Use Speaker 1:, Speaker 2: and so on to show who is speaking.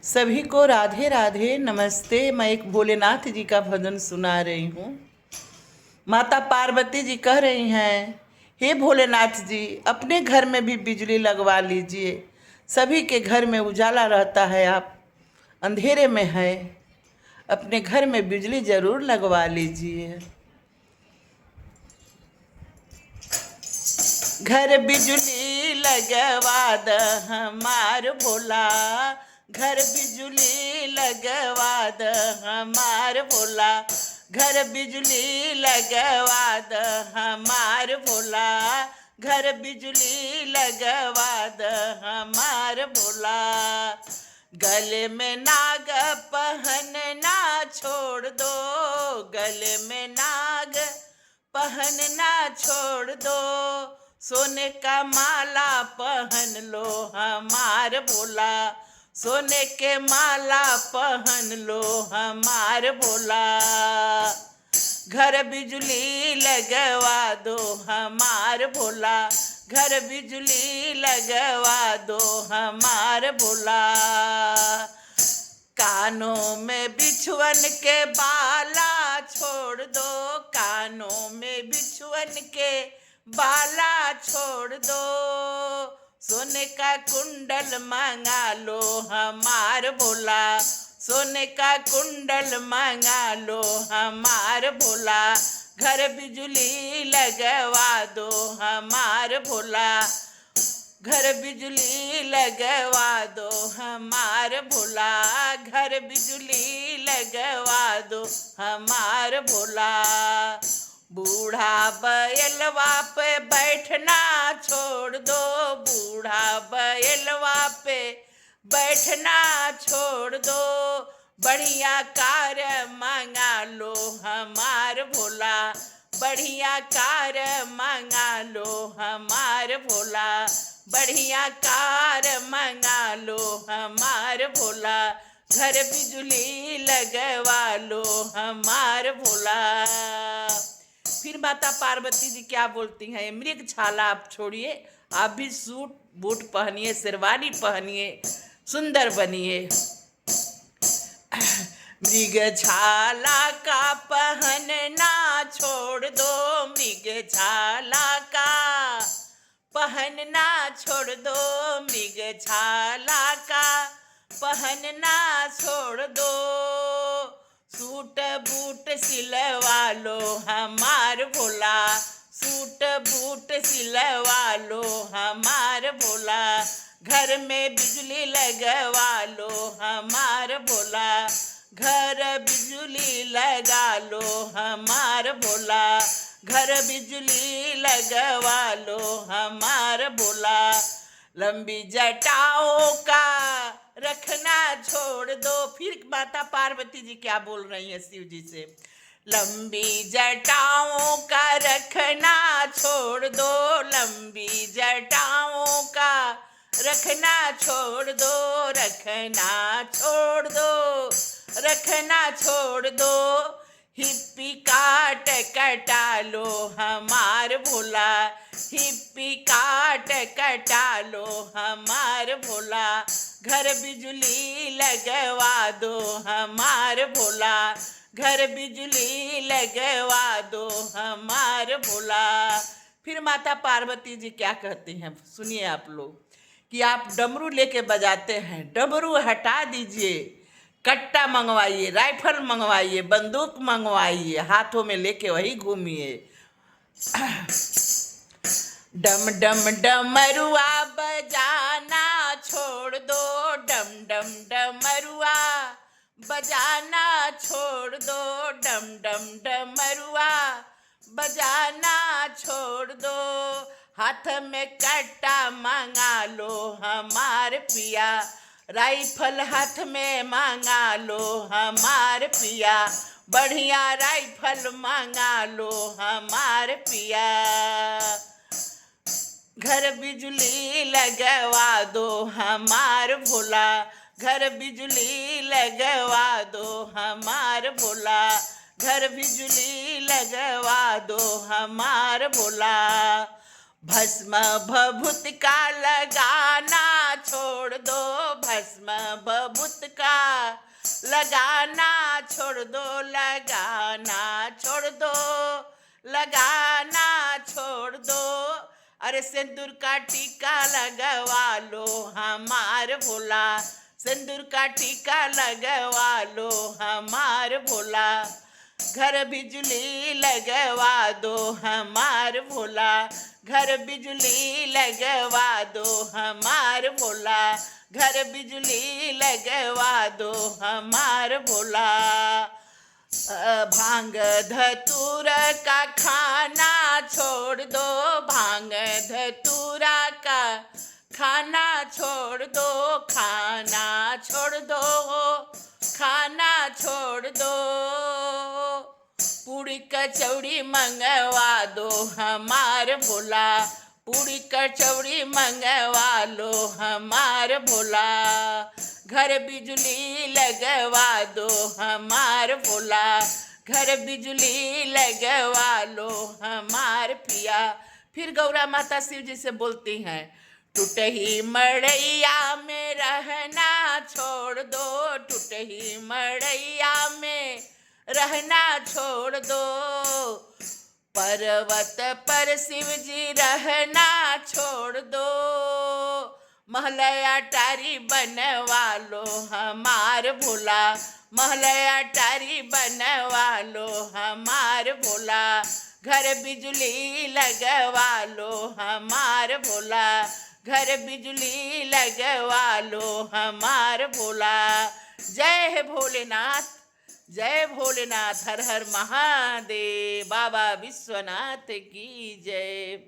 Speaker 1: सभी को राधे राधे नमस्ते। मैं एक भोलेनाथ जी का भजन सुना रही हूँ। माता पार्वती जी कह रही हैं, हे भोलेनाथ जी, अपने घर में भी बिजली लगवा लीजिए। सभी के घर में उजाला रहता है, आप अंधेरे में है। अपने घर में बिजली जरूर लगवा लीजिए। घर बिजली लगवा द हमार भोला, घर बिजली लगवा द हमार भोला, घर बिजली लगवा द हमार भोला, घर बिजली लगवा द हमार भोला। गले में नाग पहनना छोड़ दो, गले में नाग पहनना छोड़ दो, सोने का माला पहन लो हमार भोला, सोने के माला पहन लो हमार भोला। घर बिजली लगवा दो हमार भोला, घर बिजली लगवा दो हमार भोला। कानों में बिछुअन के बाला छोड़ दो, कानों में बिछुअन के बाला छोड़ दो, सोने का कुंडल मंगा लो हमार भोला, सोने का कुंडल मंगा लो हमार भोला। घर बिजली लगवा दो हमार भोला, घर बिजली लगवा दो हमार भोला, घर बिजली लगवा दो हमार भोला। बूढ़ा बैलवा पे बैठना छोड़ दो, बूढ़ा बैलवा पे बैठना छोड़ दो, बढ़िया कार्य मंगा लो हमार भोला, बढ़िया कार्य मंगा लो हमार भोला, बढ़िया कार्य मंगा लो हमार भोला। घर बिजली लगवा लो हमार भोला। फिर माता पार्वती जी क्या बोलती हैं, मृग छाला आप छोड़िए, आप भी सूट बूट पहनिए, शेरवानी पहनिए, सुंदर बनिए। मृग छाला का पहनना छोड़ दो, मृग छाला का पहनना छोड़ दो, मृग छाला का पहनना छोड़ दो, सूट बूट सिलवा लो हमार भोला, सूट बूट सिलवा लो हमार भोला। घर में बिजली लगवा लो हमार भोला, घर बिजली लगा लो हमार भोला, घर बिजली लगवा लो हमार भोला। लंबी जटाओं का रखना छोड़ दो। फिर माता पार्वती जी क्या बोल रही है शिव जी से, लंबी जटाओं का रखना छोड़ दो, लंबी जटाओं का रखना छोड़ दो, रखना छोड़ दो, रखना छोड़ दो, हिप्पी काट कटा लो हमार भोला, हिप्पी काट कटा लो हमार भोला। घर बिजली लगवा दो हमार भोला, घर बिजली लगवा दो हमार भोला। फिर माता पार्वती जी क्या कहती हैं, सुनिए आप लोग, कि आप डमरू लेके बजाते हैं, डमरू हटा दीजिए, कट्टा मंगवाइए, राइफल मंगवाइए, बंदूक मंगवाइए, हाथों में लेके वही घूमिए। डम डम डमरुआ बजाना छोड़ दो, डम डम डमरुआ बजाना छोड़ दो, डम डम डमरुआ बजाना छोड़ दो, हाथ में कट्टा मंगा लो हमार पिया, राइफल हाथ में मंगा लो हमार पिया, बढ़िया राइफल मंगा लो हमार पिया। घर बिजली लगवा दो हमार भोला, घर बिजली लगवा दो हमार भोला, घर बिजली लगवा दो हमार भोला। भस्म भभूत का लगाना छोड़ दो, भस्म भभूत का लगाना छोड़ दो, लगाना छोड़ दो, लगाना छोड़ दो। अरे सिंदूर का टीका लगवा लो हमार भोला, सिंदूर का टीका लगवा लो हमार भोला। घर बिजली लगवा दो हमार भोला, घर बिजली लगवा दो हमार भोला, घर बिजली लगवा दो हमार भोला। भांग धतूर का खाना छोड़ दो, भांग धतूरा का खाना छोड़ दो, खाना छोड़ दो, खाना छोड़ दो। पूरी कचौड़ी मंगवा दो हमार भोला, पूरी कचौड़ी मंगवा लो हमार भोला। घर बिजली लगवा दो हमार भोला, घर बिजली लगवा लो हमार पिया। फिर गौरा माता शिव जी से बोलती हैं, टूटही मड़ैया में रहना छोड़ दो, टूटही मड़ैया में रहना छोड़ दो। पर्वत पर शिव जी रहना छोड़ दो, महलया टारी बनवा लो हमार भोला, महलया टारी बनवा लो हमार भोला। घर बिजली लगवा लो हमार भोला, घर बिजली लगवा लो हमार भोला। जय है भोलेनाथ, जय भोलेनाथ, हर हर महादेव, बाबा विश्वनाथ की जय।